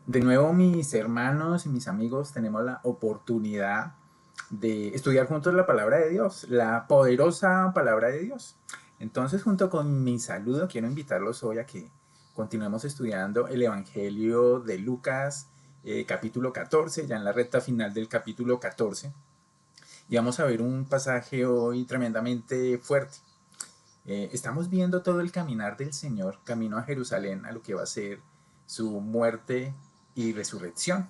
De nuevo, mis hermanos y mis amigos, tenemos la oportunidad de estudiar juntos la palabra de Dios, la poderosa palabra de Dios. Entonces, junto con mi saludo, quiero invitarlos hoy a que continuemos estudiando el Evangelio de Lucas, capítulo 14, ya en la recta final del capítulo 14. Y vamos a ver un pasaje hoy tremendamente fuerte. Estamos viendo todo el caminar del Señor, camino a Jerusalén, a lo que va a ser su muerte y resurrección.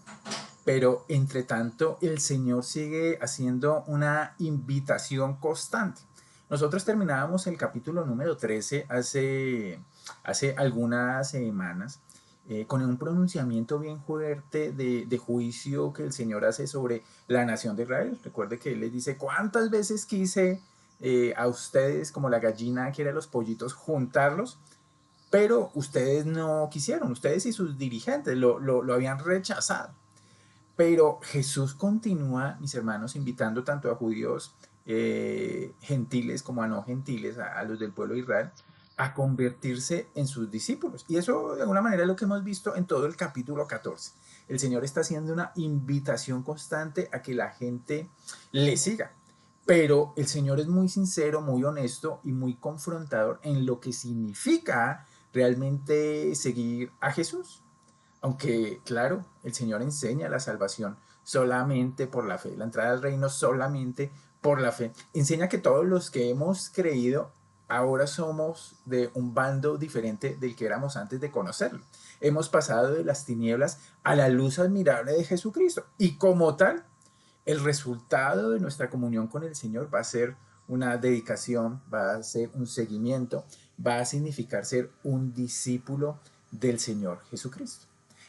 Pero entre tanto, el Señor sigue haciendo una invitación constante. Nosotros terminábamos el capítulo número 13 hace algunas semanas con un pronunciamiento bien fuerte de juicio que el Señor hace sobre la nación de Israel. Recuerde que Él les dice, ¿cuántas veces quise a ustedes, como la gallina quiere a los pollitos, juntarlos? Pero ustedes no quisieron, ustedes y sus dirigentes lo habían rechazado. Pero Jesús continúa, mis hermanos, invitando tanto a judíos gentiles como a no gentiles, a los del pueblo de Israel, a convertirse en sus discípulos. Y eso de alguna manera es lo que hemos visto en todo el capítulo 14. El Señor está haciendo una invitación constante a que la gente le siga. Pero el Señor es muy sincero, muy honesto y muy confrontador en lo que significa realmente seguir a Jesús. Aunque, claro, el Señor enseña la salvación solamente por la fe, la entrada al reino solamente por la fe. Enseña que todos los que hemos creído ahora somos de un bando diferente del que éramos antes de conocerlo. Hemos pasado de las tinieblas a la luz admirable de Jesucristo. Y como tal, el resultado de nuestra comunión con el Señor va a ser una dedicación, va a ser un seguimiento, va a significar ser un discípulo del Señor Jesucristo.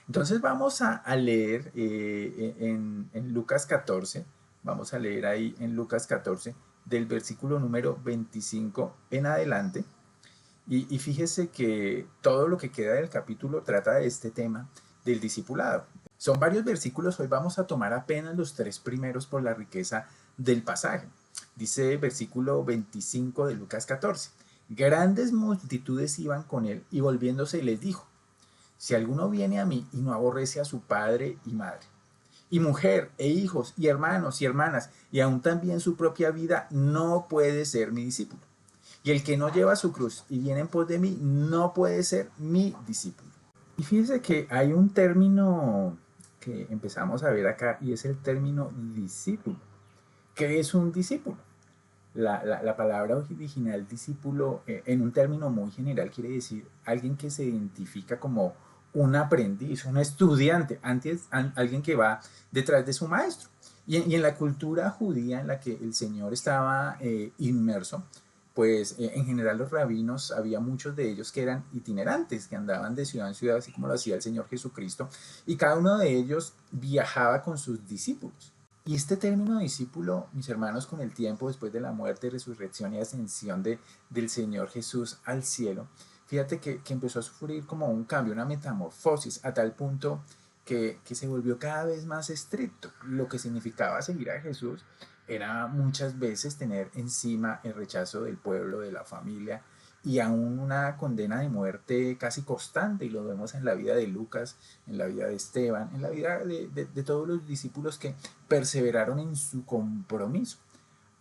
Entonces vamos a leer en Lucas 14, vamos a leer ahí en Lucas 14, del versículo número 25 en adelante. Y fíjese que todo lo que queda del capítulo trata de este tema del discipulado. Son varios versículos, hoy vamos a tomar apenas los tres primeros por la riqueza del pasaje. Dice versículo 25 de Lucas 14. Grandes multitudes iban con él y volviéndose les dijo, si alguno viene a mí y no aborrece a su padre y madre, y mujer, e hijos, y hermanos y hermanas, y aún también su propia vida, no puede ser mi discípulo. Y el que no lleva su cruz y viene en pos de mí, no puede ser mi discípulo. Y fíjese que hay un término que empezamos a ver acá y es el término discípulo. ¿Qué es un discípulo? La palabra original discípulo en un término muy general quiere decir alguien que se identifica como un aprendiz, un estudiante, alguien que va detrás de su maestro. Y en la cultura judía en la que el Señor estaba inmerso, pues en general los rabinos, había muchos de ellos que eran itinerantes, que andaban de ciudad en ciudad, así como lo hacía el Señor Jesucristo, y cada uno de ellos viajaba con sus discípulos. Y este término discípulo, mis hermanos, con el tiempo, después de la muerte, resurrección y ascensión del Señor Jesús al cielo, fíjate que empezó a sufrir como un cambio, una metamorfosis, a tal punto que se volvió cada vez más estricto. Lo que significaba seguir a Jesús era muchas veces tener encima el rechazo del pueblo, de la familia, y aún una condena de muerte casi constante, y lo vemos en la vida de Lucas, en la vida de Esteban, en la vida de todos los discípulos que perseveraron en su compromiso,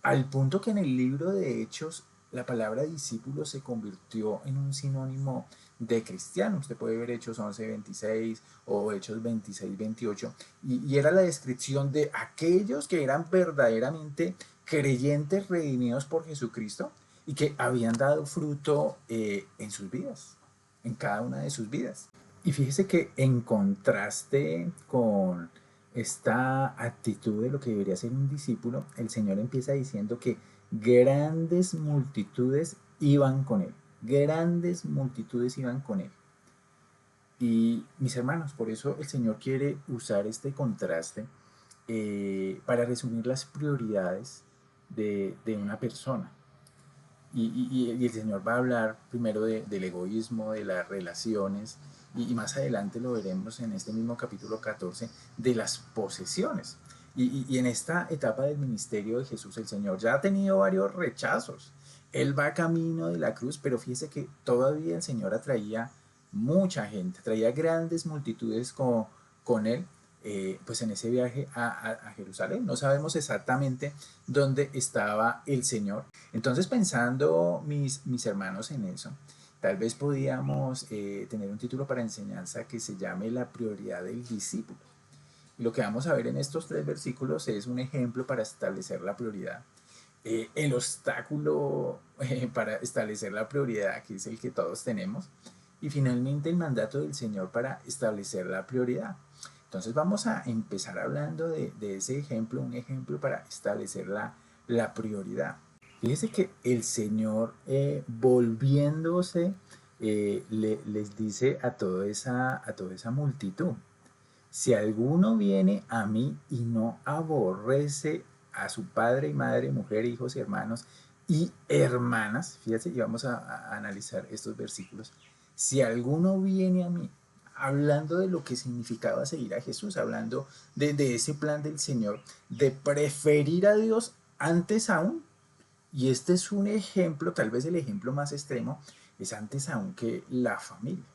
al punto que en el libro de Hechos la palabra discípulo se convirtió en un sinónimo de cristiano. Usted puede ver Hechos 11:26 o Hechos 26:28 y era la descripción de aquellos que eran verdaderamente creyentes redimidos por Jesucristo y que habían dado fruto en sus vidas, en cada una de sus vidas. Y fíjese que en contraste con esta actitud de lo que debería ser un discípulo, el Señor empieza diciendo que grandes multitudes iban con él. Grandes multitudes iban con él. Y mis hermanos, por eso el Señor quiere usar este contraste para resumir las prioridades de una persona. Y el Señor va a hablar primero del egoísmo, de las relaciones, y más adelante lo veremos en este mismo capítulo 14, de las posesiones. Y en esta etapa del ministerio de Jesús, el Señor ya ha tenido varios rechazos. Él va camino de la cruz, pero fíjese que todavía el Señor atraía mucha gente, traía grandes multitudes con él, pues en ese viaje a Jerusalén. No sabemos exactamente dónde estaba el Señor. Entonces, pensando mis hermanos en eso, tal vez podíamos tener un título para enseñanza que se llame La prioridad del discípulo. Y lo que vamos a ver en estos 3 versículos es un ejemplo para establecer la prioridad. El obstáculo para establecer la prioridad, que es el que todos tenemos, y finalmente el mandato del Señor para establecer la prioridad. Entonces vamos a empezar hablando de ese ejemplo, un ejemplo para establecer la prioridad. Fíjese que el Señor, volviéndose, les dice a toda esa multitud: si alguno viene a mí y no aborrece a su padre y madre, mujer, hijos y hermanos y hermanas, fíjense, y vamos a analizar estos versículos. Si alguno viene a mí, hablando de lo que significaba seguir a Jesús, hablando de ese plan del Señor, de preferir a Dios antes aún, y este es un ejemplo, tal vez el ejemplo más extremo, es antes aún que la familia.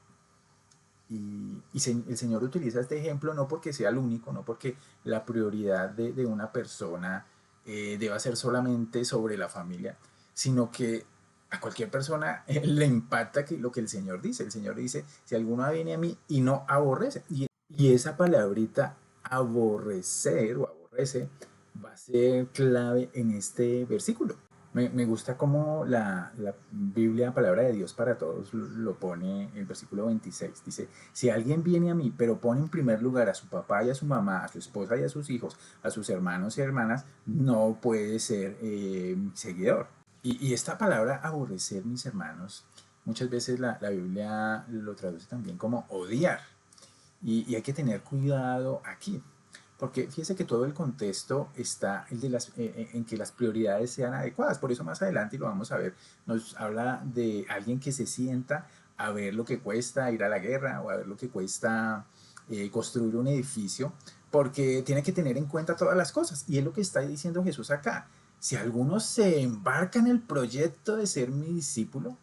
El Señor utiliza este ejemplo no porque sea el único, no porque la prioridad de una persona deba ser solamente sobre la familia, sino que a cualquier persona le impacta lo que el Señor dice. El Señor dice: si alguno viene a mí y no aborrece. Y esa palabrita aborrecer o aborrece va a ser clave en este versículo. Me gusta cómo la Biblia, palabra de Dios para todos, lo pone en el versículo 26. Dice: si alguien viene a mí, pero pone en primer lugar a su papá y a su mamá, a su esposa y a sus hijos, a sus hermanos y hermanas, no puede ser seguidor. Y esta palabra aborrecer, mis hermanos, muchas veces la Biblia lo traduce también como odiar. Y hay que tener cuidado aquí, porque fíjese que todo el contexto está en que las prioridades sean adecuadas. Por eso más adelante, y lo vamos a ver, nos habla de alguien que se sienta a ver lo que cuesta ir a la guerra o a ver lo que cuesta construir un edificio, porque tiene que tener en cuenta todas las cosas. Y es lo que está diciendo Jesús acá. Si alguno se embarca en el proyecto de ser mi discípulo,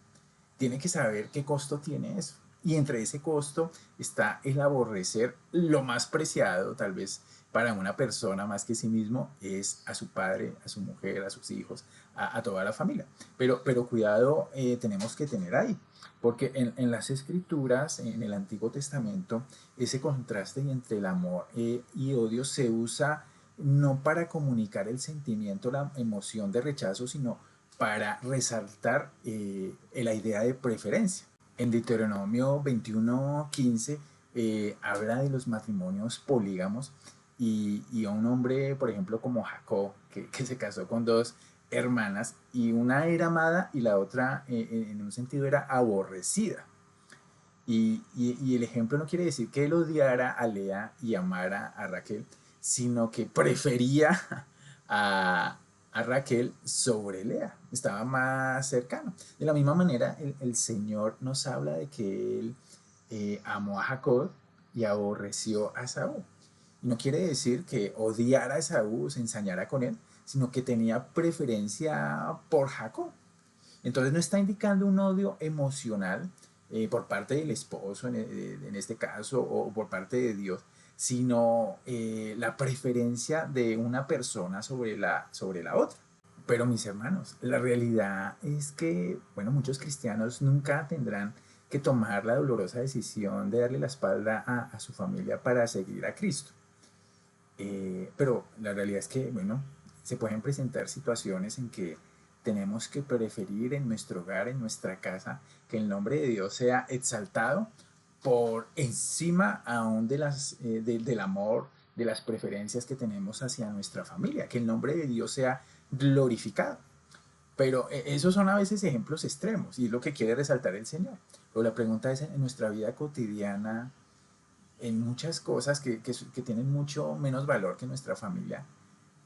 tiene que saber qué costo tiene eso. Y entre ese costo está el aborrecer lo más preciado, tal vez para una persona más que sí mismo, es a su padre, a su mujer, a sus hijos, a toda la familia. Pero cuidado tenemos que tener ahí, porque en las escrituras, en el Antiguo Testamento, ese contraste entre el amor y odio se usa no para comunicar el sentimiento, la emoción de rechazo, sino para resaltar la idea de preferencia. En Deuteronomio 21:15 habla de los matrimonios polígamos y a un hombre, por ejemplo, como Jacob, que se casó con 2 hermanas y una era amada y la otra en un sentido era aborrecida. Y el ejemplo no quiere decir que él odiara a Lea y amara a Raquel, sino que prefería a Raquel sobre Lea, estaba más cercano. De la misma manera, el Señor nos habla de que él amó a Jacob y aborreció a Saúl. Y no quiere decir que odiara a Saúl, se ensañara con él, sino que tenía preferencia por Jacob. Entonces no está indicando un odio emocional por parte del esposo en este caso o por parte de Dios, sino la preferencia de una persona sobre la otra. Pero mis hermanos, la realidad es que, bueno, muchos cristianos nunca tendrán que tomar la dolorosa decisión de darle la espalda a su familia para seguir a Cristo. Pero la realidad es que, bueno, se pueden presentar situaciones en que tenemos que preferir en nuestro hogar, en nuestra casa, que el nombre de Dios sea exaltado por encima aún del amor, de las preferencias que tenemos hacia nuestra familia, que el nombre de Dios sea glorificado. Pero esos son a veces ejemplos extremos y es lo que quiere resaltar el Señor. Pero la pregunta es, en nuestra vida cotidiana, en muchas cosas que tienen mucho menos valor que nuestra familia,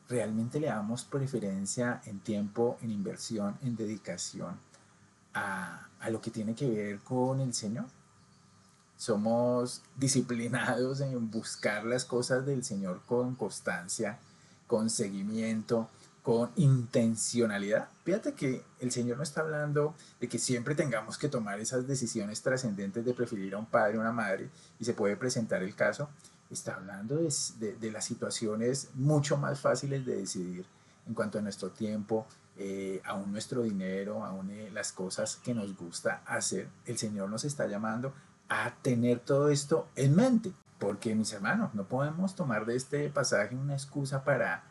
¿realmente le damos preferencia en tiempo, en inversión, en dedicación a lo que tiene que ver con el Señor? Somos disciplinados en buscar las cosas del Señor con constancia, con seguimiento, con intencionalidad. Fíjate que el Señor no está hablando de que siempre tengamos que tomar esas decisiones trascendentes de preferir a un padre o una madre, y se puede presentar el caso, está hablando de las situaciones mucho más fáciles de decidir en cuanto a nuestro tiempo, aún nuestro dinero, aún las cosas que nos gusta hacer. El Señor nos está llamando a tener todo esto en mente, porque mis hermanos, no podemos tomar de este pasaje una excusa para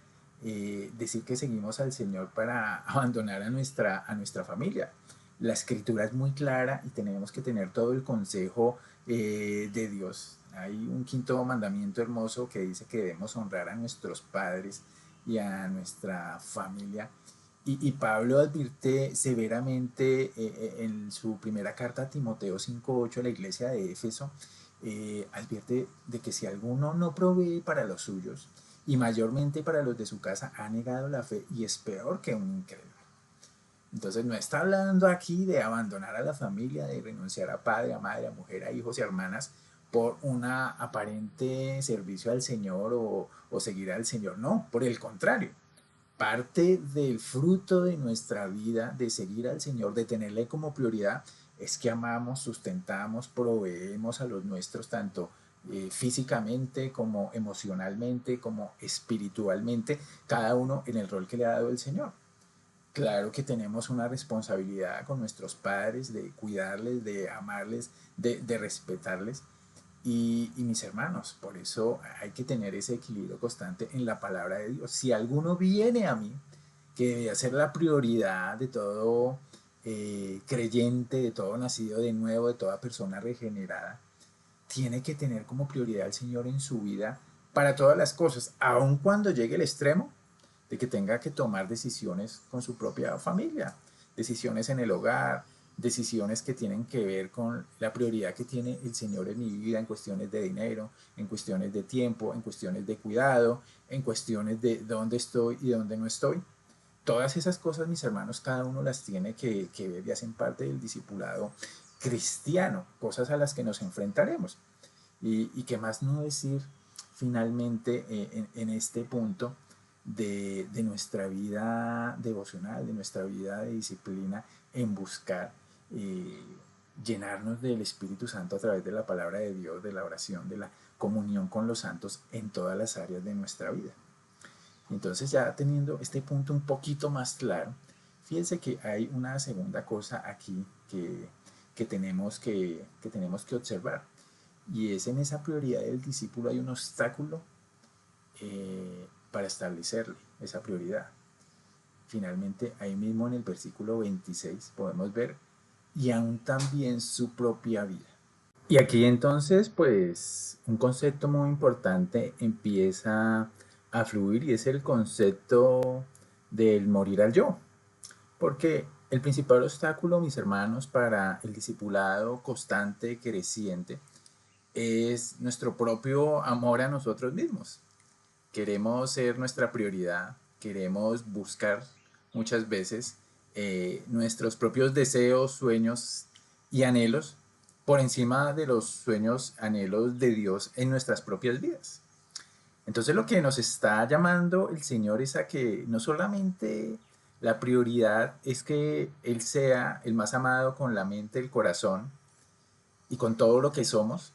decir que seguimos al Señor para abandonar a nuestra familia. La escritura es muy clara y tenemos que tener todo el consejo de Dios. Hay un quinto mandamiento hermoso que dice que debemos honrar a nuestros padres y a nuestra familia. Y Pablo advierte severamente en su primera carta a Timoteo 5:8 a la iglesia de Éfeso, advierte de que si alguno no provee para los suyos y mayormente para los de su casa, ha negado la fe y es peor que un incrédulo. Entonces no está hablando aquí de abandonar a la familia, de renunciar a padre, a madre, a mujer, a hijos y hermanas por una aparente servicio al Señor o seguir al Señor. No, por el contrario. Parte del fruto de nuestra vida, de seguir al Señor, de tenerle como prioridad, es que amamos, sustentamos, proveemos a los nuestros, tanto físicamente como emocionalmente, como espiritualmente, cada uno en el rol que le ha dado el Señor. Claro que tenemos una responsabilidad con nuestros padres de cuidarles, de amarles, de respetarles. Y mis hermanos, por eso hay que tener ese equilibrio constante en la palabra de Dios. Si alguno viene a mí, que debe ser la prioridad de todo creyente, de todo nacido de nuevo, de toda persona regenerada, tiene que tener como prioridad al Señor en su vida para todas las cosas, aun cuando llegue el extremo de que tenga que tomar decisiones con su propia familia, decisiones en el hogar, decisiones que tienen que ver con la prioridad que tiene el Señor en mi vida en cuestiones de dinero, en cuestiones de tiempo, en cuestiones de cuidado, en cuestiones de dónde estoy y dónde no estoy. Todas esas cosas, mis hermanos, cada uno las tiene que ver y hacen parte del discipulado cristiano, cosas a las que nos enfrentaremos. Y qué más no decir finalmente en este punto de nuestra vida devocional, de nuestra vida de disciplina en buscar eh, llenarnos del Espíritu Santo a través de la palabra de Dios, de la oración, de la comunión con los santos en todas las áreas de nuestra vida. Entonces ya teniendo este punto un poquito más claro, fíjense que hay una segunda cosa aquí que tenemos que observar. Y es en esa prioridad del discípulo hay un obstáculo para establecerle esa prioridad. Finalmente, ahí mismo en el versículo 26 podemos ver, y aún también su propia vida. Y aquí entonces, pues, un concepto muy importante empieza a fluir y es el concepto del morir al yo. Porque el principal obstáculo, mis hermanos, para el discipulado constante, creciente, es nuestro propio amor a nosotros mismos. Queremos ser nuestra prioridad, queremos buscar muchas veces nuestros propios deseos, sueños y anhelos por encima de los sueños, anhelos de Dios en nuestras propias vidas. Entonces lo que nos está llamando el Señor es a que no solamente la prioridad es que Él sea el más amado con la mente, el corazón y con todo lo que somos,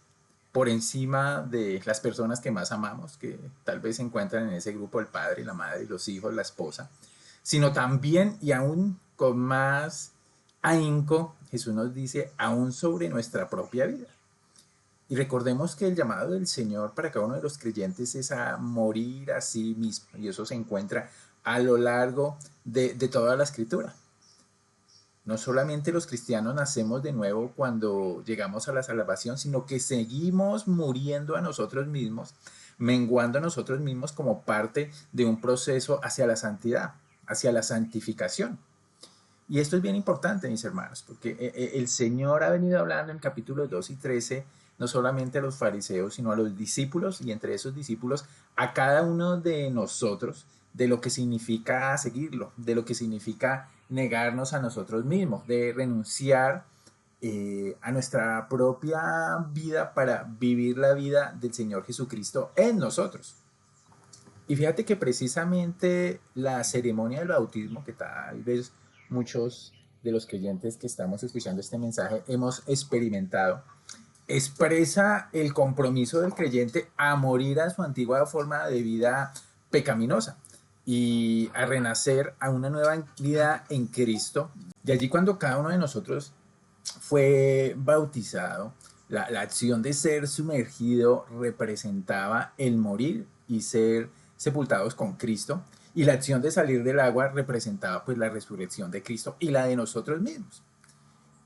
por encima de las personas que más amamos, que tal vez se encuentran en ese grupo el padre, la madre, los hijos, la esposa, sino también y aún con más ahínco, Jesús nos dice, aún sobre nuestra propia vida. Y recordemos que el llamado del Señor para cada uno de los creyentes es a morir a sí mismo, y eso se encuentra a lo largo de toda la escritura. No solamente los cristianos nacemos de nuevo cuando llegamos a la salvación, sino que seguimos muriendo a nosotros mismos, menguando a nosotros mismos como parte de un proceso hacia la santidad, hacia la santificación. Y esto es bien importante, mis hermanos, porque el Señor ha venido hablando en capítulos 2 y 13, no solamente a los fariseos, sino a los discípulos, y entre esos discípulos, a cada uno de nosotros, de lo que significa seguirlo, de lo que significa negarnos a nosotros mismos, de renunciar a nuestra propia vida para vivir la vida del Señor Jesucristo en nosotros. Y fíjate que precisamente la ceremonia del bautismo, que tal vez muchos de los creyentes que estamos escuchando este mensaje hemos experimentado, expresa el compromiso del creyente a morir a su antigua forma de vida pecaminosa y a renacer a una nueva vida en Cristo. Y allí cuando cada uno de nosotros fue bautizado, la acción de ser sumergido representaba el morir y ser sepultados con Cristo, y la acción de salir del agua representaba pues la resurrección de Cristo y la de nosotros mismos.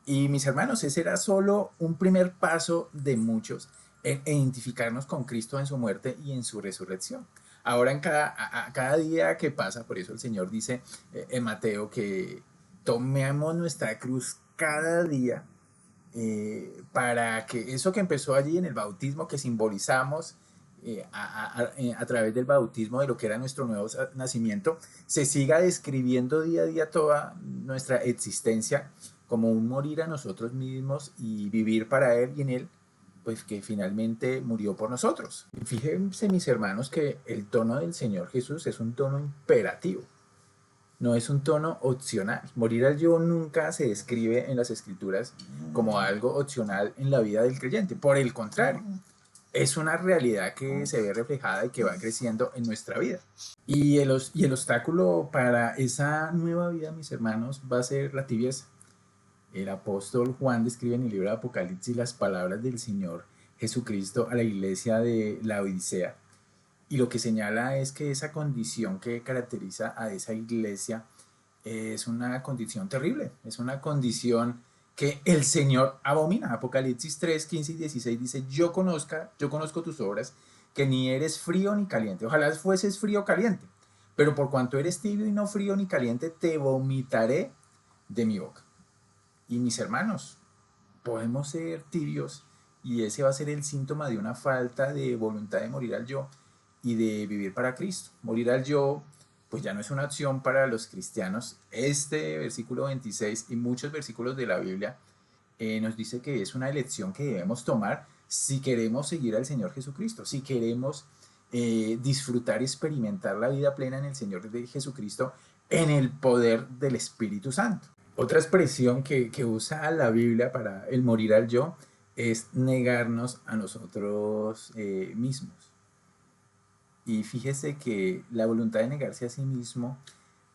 Y mis hermanos, ese era solo un primer paso de muchos en identificarnos con Cristo en su muerte y en su resurrección. Ahora en cada día que pasa, por eso el Señor dice en Mateo que tomemos nuestra cruz cada día, para que eso que empezó allí en el bautismo, que simbolizamos a través del bautismo de lo que era nuestro nuevo nacimiento, se siga describiendo día a día toda nuestra existencia como un morir a nosotros mismos y vivir para Él y en Él, pues que finalmente murió por nosotros. Fíjense mis hermanos que el tono del Señor Jesús es un tono imperativo, no es un tono opcional. Morir al yo nunca se describe en las escrituras como algo opcional en la vida del creyente. Por el contrario, es una realidad que se ve reflejada y que va creciendo en nuestra vida. Y el obstáculo para esa nueva vida, mis hermanos, va a ser la tibieza. El apóstol Juan describe en el libro de Apocalipsis las palabras del Señor Jesucristo a la iglesia de la Odisea. Y lo que señala es que esa condición que caracteriza a esa iglesia es una condición terrible, es una condición que el Señor abomina. Apocalipsis 3, 15 y 16 dice, yo conozco tus obras, que ni eres frío ni caliente. Ojalá fueses frío o caliente, pero por cuanto eres tibio y no frío ni caliente, te vomitaré de mi boca. Y mis hermanos, podemos ser tibios y ese va a ser el síntoma de una falta de voluntad de morir al yo y de vivir para Cristo. Morir al yo pues ya no es una opción para los cristianos. Este versículo 26 y muchos versículos de la Biblia nos dice que es una elección que debemos tomar si queremos seguir al Señor Jesucristo, si queremos disfrutar y experimentar la vida plena en el Señor de Jesucristo en el poder del Espíritu Santo. Otra expresión que usa la Biblia para el morir al yo es negarnos a nosotros mismos. Y fíjese que la voluntad de negarse a sí mismo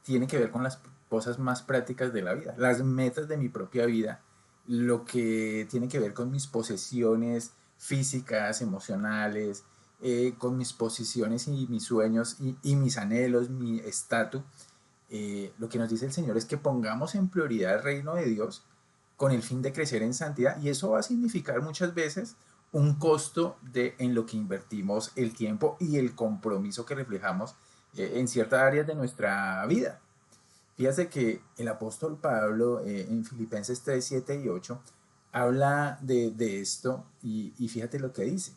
tiene que ver con las cosas más prácticas de la vida, las metas de mi propia vida, lo que tiene que ver con mis posesiones físicas, emocionales, con mis posiciones y mis sueños y mis anhelos, mi estatus. Lo que nos dice el Señor es que pongamos en prioridad el reino de Dios con el fin de crecer en santidad, y eso va a significar muchas veces un costo en lo que invertimos el tiempo y el compromiso que reflejamos en ciertas áreas de nuestra vida. Fíjate que el apóstol Pablo en Filipenses 3, 7 y 8 habla de esto y fíjate lo que dice.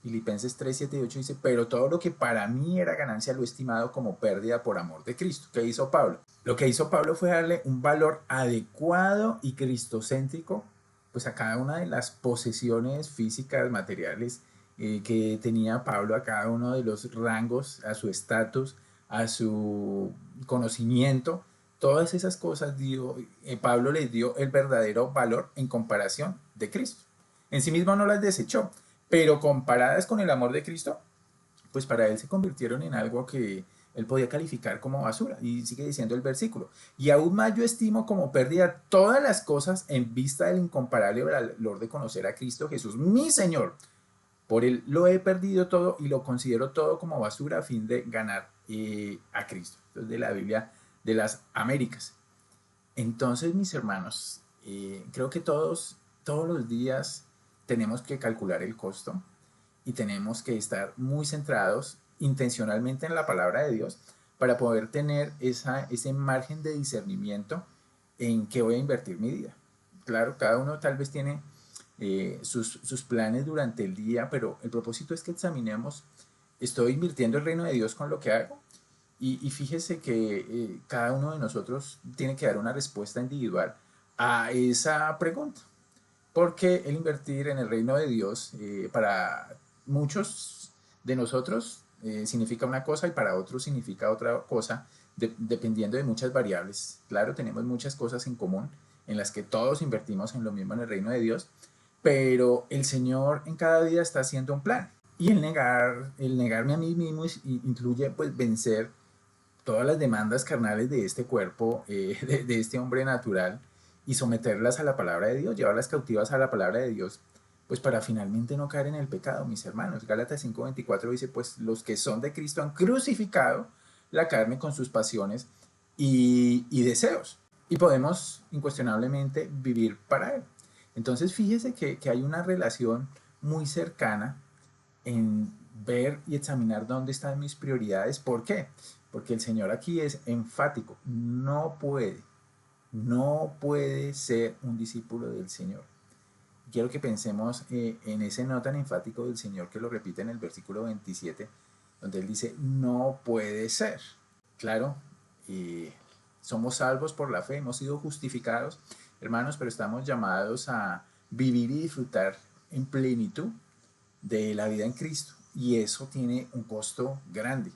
Filipenses 3, 7 y 8 dice, pero todo lo que para mí era ganancia lo he estimado como pérdida por amor de Cristo. ¿Qué hizo Pablo? Lo que hizo Pablo fue darle un valor adecuado y cristocéntrico pues a cada una de las posesiones físicas, materiales que tenía Pablo, a cada uno de los rangos, a su estatus, a su conocimiento. Todas esas cosas Pablo les dio el verdadero valor en comparación de Cristo. En sí mismo no las desechó, pero comparadas con el amor de Cristo, pues para él se convirtieron en algo que él podía calificar como basura. Y sigue diciendo el versículo, y aún más yo estimo como pérdida todas las cosas en vista del incomparable valor de conocer a Cristo Jesús, mi Señor. Por él lo he perdido todo y lo considero todo como basura a fin de ganar a Cristo. Entonces, de la Biblia de las Américas. Entonces, mis hermanos, creo que todos los días tenemos que calcular el costo y tenemos que estar muy centrados intencionalmente en la palabra de Dios para poder tener ese margen de discernimiento en qué voy a invertir mi vida. Claro, cada uno tal vez tiene sus planes durante el día, pero el propósito es que examinemos, ¿estoy invirtiendo el reino de Dios con lo que hago? Y fíjese que cada uno de nosotros tiene que dar una respuesta individual a esa pregunta. Porque el invertir en el reino de Dios para muchos de nosotros significa una cosa y para otros significa otra cosa, dependiendo de muchas variables. Claro, tenemos muchas cosas en común en las que todos invertimos en lo mismo en el reino de Dios, pero el Señor en cada día está haciendo un plan. Y el negarme a mí mismo incluye pues vencer todas las demandas carnales de este cuerpo, de este hombre natural, y someterlas a la palabra de Dios, llevarlas cautivas a la palabra de Dios, pues para finalmente no caer en el pecado, mis hermanos. Gálatas 5:24 dice, pues los que son de Cristo han crucificado la carne con sus pasiones y deseos, y podemos incuestionablemente vivir para Él. Entonces fíjese que hay una relación muy cercana en ver y examinar dónde están mis prioridades. ¿Por qué? Porque el Señor aquí es enfático. No puede ser un discípulo del Señor. Quiero que pensemos en ese no tan enfático del Señor que lo repite en el versículo 27, donde Él dice, no puede ser. Claro, somos salvos por la fe, hemos sido justificados, hermanos, pero estamos llamados a vivir y disfrutar en plenitud de la vida en Cristo. Y eso tiene un costo grande.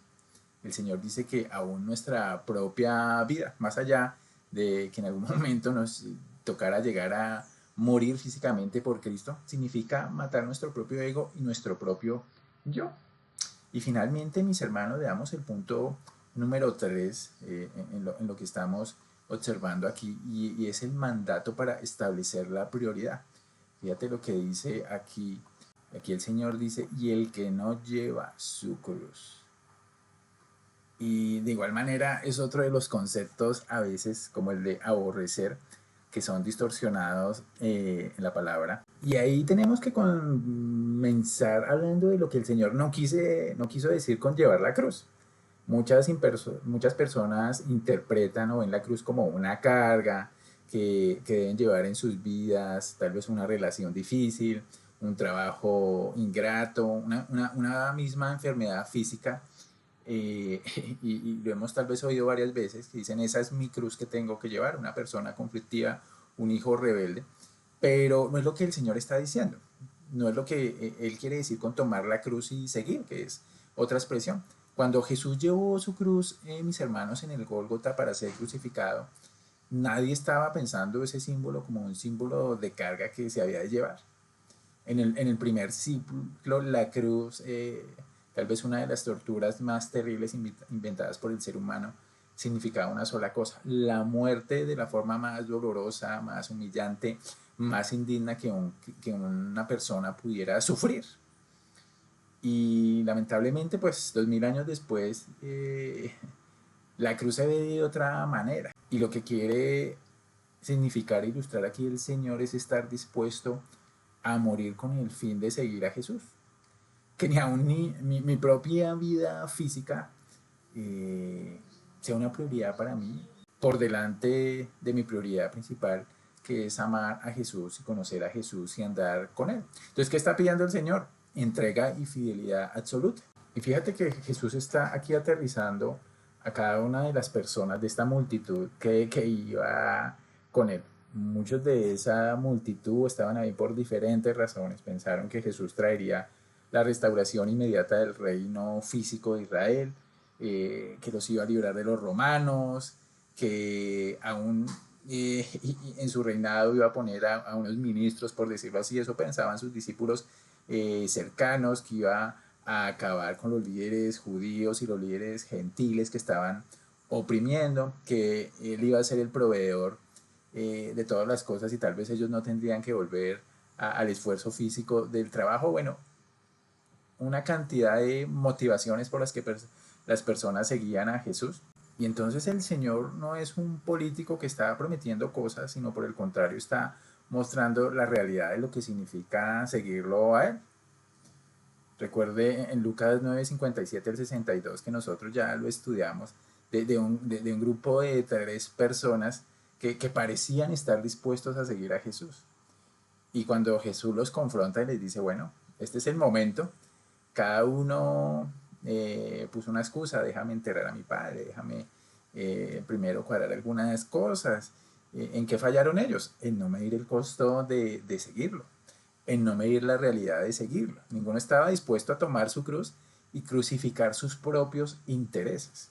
El Señor dice que aún nuestra propia vida, más allá de que en algún momento nos tocara llegar a morir físicamente por Cristo, significa matar nuestro propio ego y nuestro propio yo. Y finalmente, mis hermanos, veamos el punto número 3 en lo que estamos observando aquí, y es el mandato para establecer la prioridad. Fíjate lo que dice aquí. Aquí el Señor dice, y el que no lleva su cruz. Y de igual manera es otro de los conceptos a veces como el de aborrecer, que son distorsionados en la palabra. Y ahí tenemos que comenzar hablando de lo que el Señor no quiso decir con llevar la cruz. Muchas personas interpretan o ven la cruz como una carga que deben llevar en sus vidas, tal vez una relación difícil, un trabajo ingrato, una misma enfermedad física. eh, y lo hemos tal vez oído varias veces, que dicen, esa es mi cruz que tengo que llevar, una persona conflictiva, un hijo rebelde, pero no es lo que el Señor está diciendo, no es lo que Él quiere decir con tomar la cruz y seguir, que es otra expresión. Cuando Jesús llevó su cruz, mis hermanos, en el Gólgota para ser crucificado, nadie estaba pensando ese símbolo como un símbolo de carga que se había de llevar. En el primer ciclo, la cruz, tal vez una de las torturas más terribles inventadas por el ser humano, significaba una sola cosa, la muerte de la forma más dolorosa, más humillante, más indigna que una persona pudiera sufrir. Y lamentablemente, pues 2000 años después, la cruz se ve de otra manera. Y lo que quiere significar, ilustrar aquí el Señor, es estar dispuesto a morir con el fin de seguir a Jesús. Que ni aún mi propia vida física sea una prioridad para mí, por delante de mi prioridad principal, que es amar a Jesús y conocer a Jesús y andar con Él. Entonces, ¿qué está pidiendo el Señor? Entrega y fidelidad absoluta. Y fíjate que Jesús está aquí aterrizando a cada una de las personas de esta multitud que iba con Él. Muchos de esa multitud estaban ahí por diferentes razones. Pensaron que Jesús traería la restauración inmediata del reino físico de Israel, que los iba a librar de los romanos, que aún en su reinado iba a poner a unos ministros, por decirlo así. Eso pensaban sus discípulos cercanos, que iba a acabar con los líderes judíos y los líderes gentiles que estaban oprimiendo, que él iba a ser el proveedor de todas las cosas y tal vez ellos no tendrían que volver al esfuerzo físico del trabajo. Bueno, una cantidad de motivaciones por las que las personas seguían a Jesús. Y entonces el Señor no es un político que está prometiendo cosas, sino por el contrario está mostrando la realidad de lo que significa seguirlo a Él. Recuerde en Lucas 9:57 al 62, que nosotros ya lo estudiamos, de un grupo de 3 personas que parecían estar dispuestos a seguir a Jesús. Y cuando Jesús los confronta y les dice, bueno, este es el momento, cada uno puso una excusa: déjame enterrar a mi padre, déjame primero cuadrar algunas cosas. ¿En qué fallaron ellos? En no medir el costo de seguirlo, en no medir la realidad de seguirlo. Ninguno estaba dispuesto a tomar su cruz y crucificar sus propios intereses.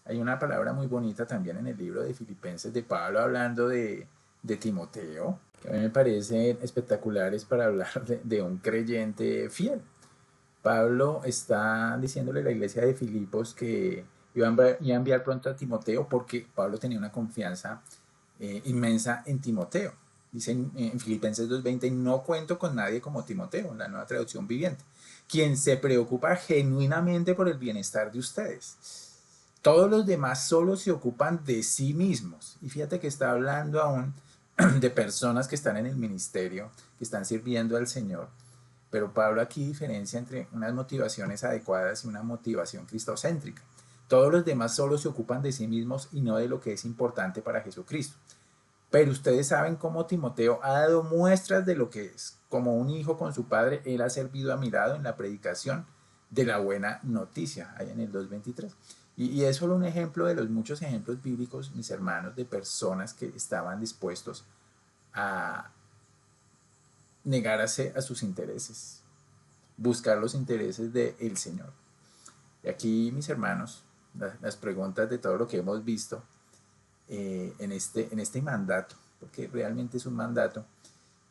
Hay una palabra muy bonita también en el libro de Filipenses de Pablo, hablando de de Timoteo, que a mí me parecen espectaculares para hablar de un creyente fiel. Pablo está diciéndole a la iglesia de Filipos que iba a enviar pronto a Timoteo porque Pablo tenía una confianza inmensa en Timoteo. Dice en Filipenses 2:20, no cuento con nadie como Timoteo, en la nueva traducción viviente, quien se preocupa genuinamente por el bienestar de ustedes. Todos los demás solo se ocupan de sí mismos. Y fíjate que está hablando aún de personas que están en el ministerio, que están sirviendo al Señor. Pero Pablo aquí diferencia entre unas motivaciones adecuadas y una motivación cristocéntrica. Todos los demás solo se ocupan de sí mismos y no de lo que es importante para Jesucristo. Pero ustedes saben cómo Timoteo ha dado muestras de lo que es. Como un hijo con su padre, él ha servido a mi lado en la predicación de la buena noticia, ahí en el 2:23. Y es solo un ejemplo de los muchos ejemplos bíblicos, mis hermanos, de personas que estaban dispuestos a negarse a sus intereses, buscar los intereses del Señor. Y aquí, mis hermanos, las preguntas de todo lo que hemos visto en este mandato, porque realmente es un mandato,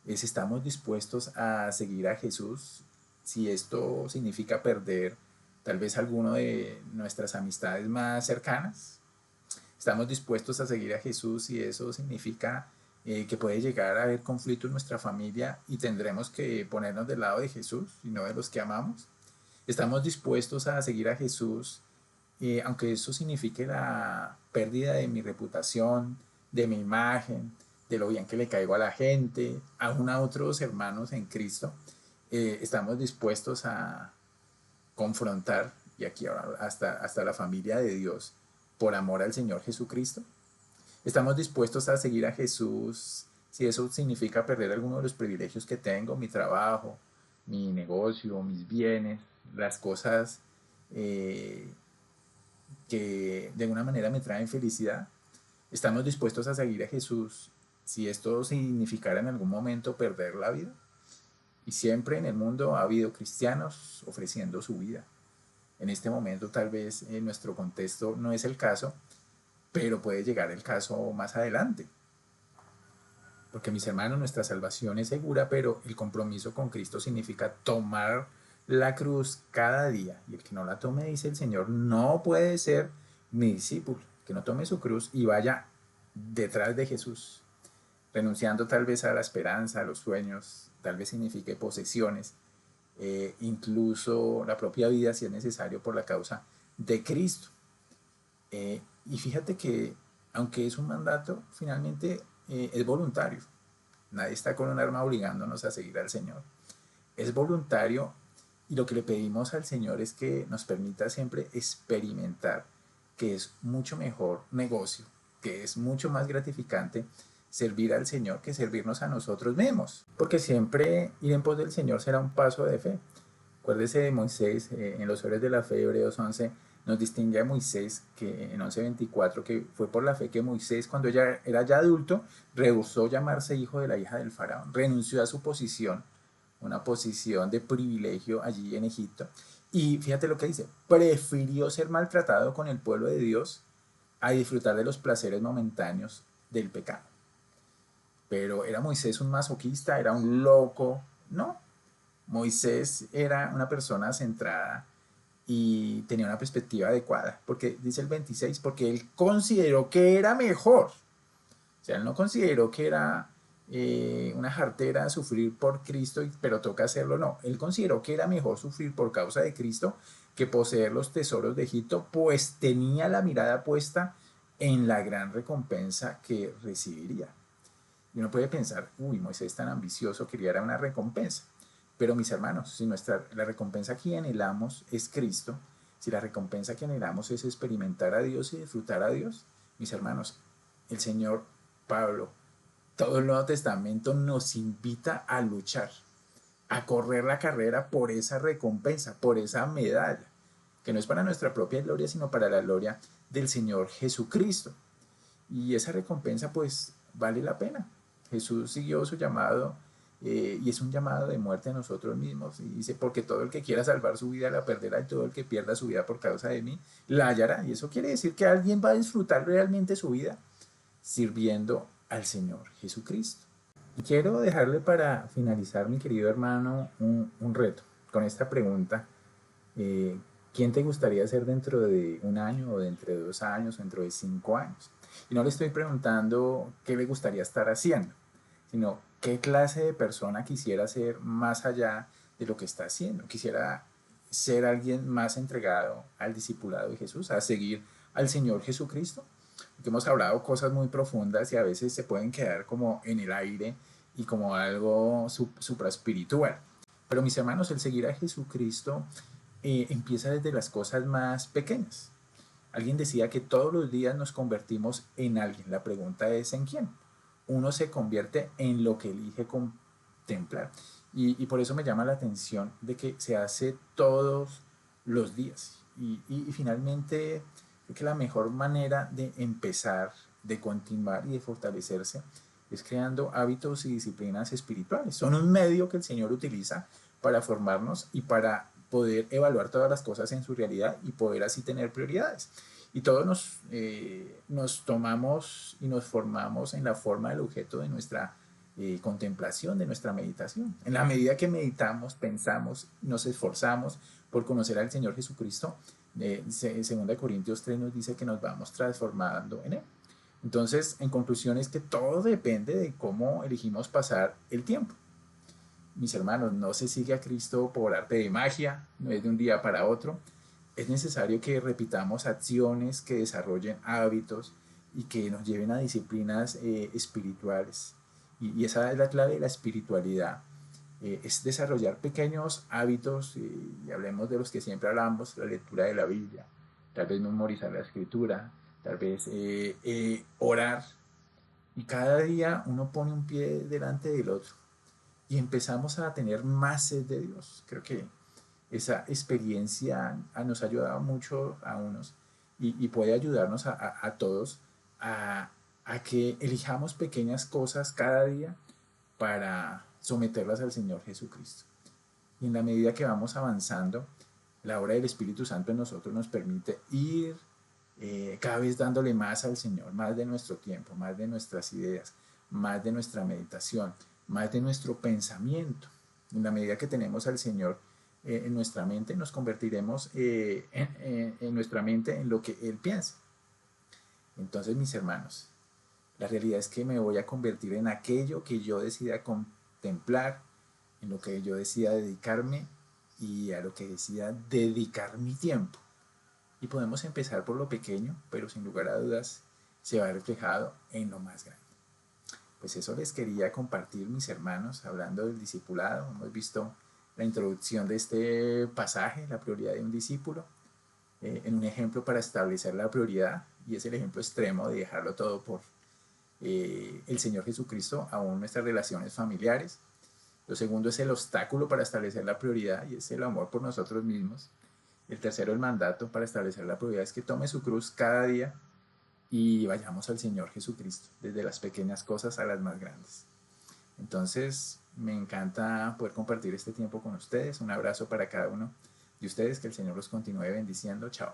es: ¿estamos dispuestos a seguir a Jesús si esto significa perder tal vez alguno de nuestras amistades más cercanas? ¿Estamos dispuestos a seguir a Jesús si eso significa que puede llegar a haber conflicto en nuestra familia y tendremos que ponernos del lado de Jesús y no de los que amamos? ¿Estamos dispuestos a seguir a Jesús aunque eso signifique la pérdida de mi reputación, de mi imagen, de lo bien que le caigo a la gente, aún a otros hermanos en Cristo? Estamos dispuestos a confrontar, y aquí ahora hasta la familia de Dios, por amor al Señor Jesucristo. Estamos dispuestos a seguir a Jesús si eso significa perder alguno de los privilegios que tengo, mi trabajo, mi negocio, mis bienes, las cosas que de alguna manera me traen felicidad. Estamos dispuestos a seguir a Jesús si esto significara en algún momento perder la vida. Y siempre en el mundo ha habido cristianos ofreciendo su vida. En este momento tal vez en nuestro contexto no es el caso, pero puede llegar el caso más adelante. Porque, mis hermanos, nuestra salvación es segura, pero el compromiso con Cristo significa tomar la cruz cada día. Y el que no la tome, dice el Señor, no puede ser mi discípulo. Que no tome su cruz y vaya detrás de Jesús, renunciando tal vez a la esperanza, a los sueños, tal vez signifique posesiones, incluso la propia vida si es necesario por la causa de Cristo. Y fíjate que aunque es un mandato, finalmente es voluntario. Nadie está con un arma obligándonos a seguir al Señor. Es voluntario, y lo que le pedimos al Señor es que nos permita siempre experimentar que es mucho mejor negocio, que es mucho más gratificante servir al Señor que servirnos a nosotros mismos. Porque siempre ir en pos del Señor será un paso de fe. Acuérdese de Moisés en los Héroes de la Fe, Hebreos 11, nos distingue a Moisés que en 11:24, que fue por la fe que Moisés, cuando ya era ya adulto, rehusó llamarse hijo de la hija del faraón, renunció a su posición, una posición de privilegio allí en Egipto, y fíjate lo que dice: prefirió ser maltratado con el pueblo de Dios a disfrutar de los placeres momentáneos del pecado. Pero ¿era Moisés un masoquista? ¿Era un loco? No. Moisés era una persona centrada y tenía una perspectiva adecuada, porque dice el 26, porque él consideró que era mejor. O sea, él no consideró que era una jartera sufrir por Cristo, pero toca hacerlo, no. Él consideró que era mejor sufrir por causa de Cristo que poseer los tesoros de Egipto, pues tenía la mirada puesta en la gran recompensa que recibiría. Y uno puede pensar, uy, Moisés tan ambicioso, quería era una recompensa. Pero, mis hermanos, si la recompensa que anhelamos es Cristo, si la recompensa que anhelamos es experimentar a Dios y disfrutar a Dios, mis hermanos, el Señor Pablo, todo el Nuevo Testamento nos invita a luchar, a correr la carrera por esa recompensa, por esa medalla, que no es para nuestra propia gloria, sino para la gloria del Señor Jesucristo. Y esa recompensa pues vale la pena. Jesús siguió su llamado y es un llamado de muerte a nosotros mismos. Y dice: porque todo el que quiera salvar su vida la perderá, y todo el que pierda su vida por causa de mí la hallará. Y eso quiere decir que alguien va a disfrutar realmente su vida sirviendo al Señor Jesucristo. Y quiero dejarle para finalizar, mi querido hermano, un reto con esta pregunta. eh, ¿Quién te gustaría ser dentro de un año o dentro de 2 años o dentro de 5 años? Y no le estoy preguntando qué le gustaría estar haciendo, sino qué clase de persona quisiera ser más allá de lo que está haciendo. Quisiera ser alguien más entregado al discipulado de Jesús, a seguir al Señor Jesucristo. Porque hemos hablado cosas muy profundas y a veces se pueden quedar como en el aire y como algo supraespiritual. Pero mis hermanos, el seguir a Jesucristo empieza desde las cosas más pequeñas. Alguien decía que todos los días nos convertimos en alguien. La pregunta es ¿en quién? Uno se convierte en lo que elige contemplar. Y por eso me llama la atención de que se hace todos los días. Y finalmente, creo que la mejor manera de empezar, de continuar y de fortalecerse es creando hábitos y disciplinas espirituales. Son un medio que el Señor utiliza para formarnos y para poder evaluar todas las cosas en su realidad y poder así tener prioridades. Y todos nos tomamos y nos formamos en la forma del objeto de nuestra contemplación, de nuestra meditación. En la medida que meditamos, pensamos, nos esforzamos por conocer al Señor Jesucristo, 2 Corintios 3 nos dice que nos vamos transformando en Él. Entonces, en conclusión, es que todo depende de cómo elegimos pasar el tiempo. Mis hermanos, no se sigue a Cristo por arte de magia, no es de un día para otro. Es necesario que repitamos acciones que desarrollen hábitos y que nos lleven a disciplinas espirituales. Y esa es la clave de la espiritualidad. Es desarrollar pequeños hábitos, y hablemos de los que siempre hablamos, la lectura de la Biblia, tal vez memorizar la escritura, tal vez orar. Y cada día uno pone un pie delante del otro y empezamos a tener más sed de Dios. Creo que esa experiencia nos ha ayudado mucho a unos y puede ayudarnos a todos a, a que elijamos pequeñas cosas cada día para someterlas al Señor Jesucristo. Y en la medida que vamos avanzando, la obra del Espíritu Santo en nosotros nos permite ir cada vez dándole más al Señor, más de nuestro tiempo, más de nuestras ideas, más de nuestra meditación, más de nuestro pensamiento. En la medida que tenemos al Señor en nuestra mente, nos convertiremos en nuestra mente en lo que Él piensa. Entonces, mis hermanos, la realidad es que me voy a convertir en aquello que yo decida contemplar, en lo que yo decida dedicarme y a lo que decida dedicar mi tiempo. Y podemos empezar por lo pequeño, pero sin lugar a dudas se va reflejado en lo más grande. Pues eso les quería compartir, mis hermanos, hablando del discipulado. Hemos visto la introducción de este pasaje, la prioridad de un discípulo, en un ejemplo para establecer la prioridad, y es el ejemplo extremo de dejarlo todo por el Señor Jesucristo, aún nuestras relaciones familiares. Lo segundo es el obstáculo para establecer la prioridad, y es el amor por nosotros mismos. El tercero, el mandato para establecer la prioridad, es que tome su cruz cada día y vayamos al Señor Jesucristo, desde las pequeñas cosas a las más grandes. Entonces, me encanta poder compartir este tiempo con ustedes. Un abrazo para cada uno de ustedes, que el Señor los continúe bendiciendo. Chao.